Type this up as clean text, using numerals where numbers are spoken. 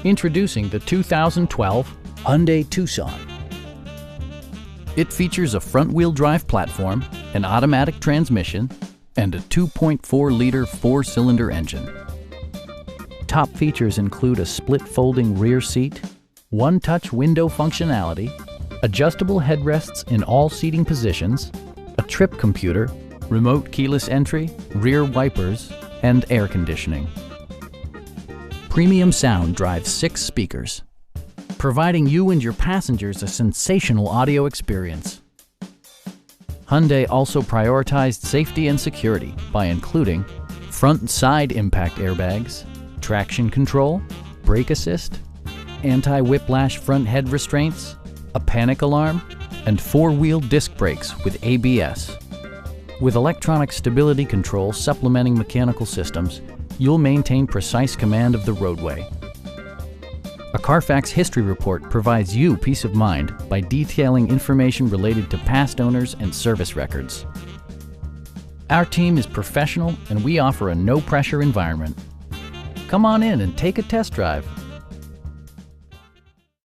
Introducing the 2012 Hyundai Tucson. It features a front-wheel drive platform, an automatic transmission, and a 2.4-liter four-cylinder engine. Top features include a split folding rear seat, one-touch window functionality, adjustable headrests in all seating positions, a trip computer, remote keyless entry, rear wipers, and air conditioning. Premium sound drives 6 speakers, providing you and your passengers a sensational audio experience. Hyundai also prioritized safety and security by including front and side impact airbags, traction control, brake assist, anti-whiplash front head restraints, a panic alarm, and 4-wheel disc brakes with ABS. With electronic stability control supplementing mechanical systems, you'll maintain precise command of the roadway. A Carfax history report provides you peace of mind by detailing information related to past owners and service records. Our team is professional and we offer a no-pressure environment. Come on in and take a test drive.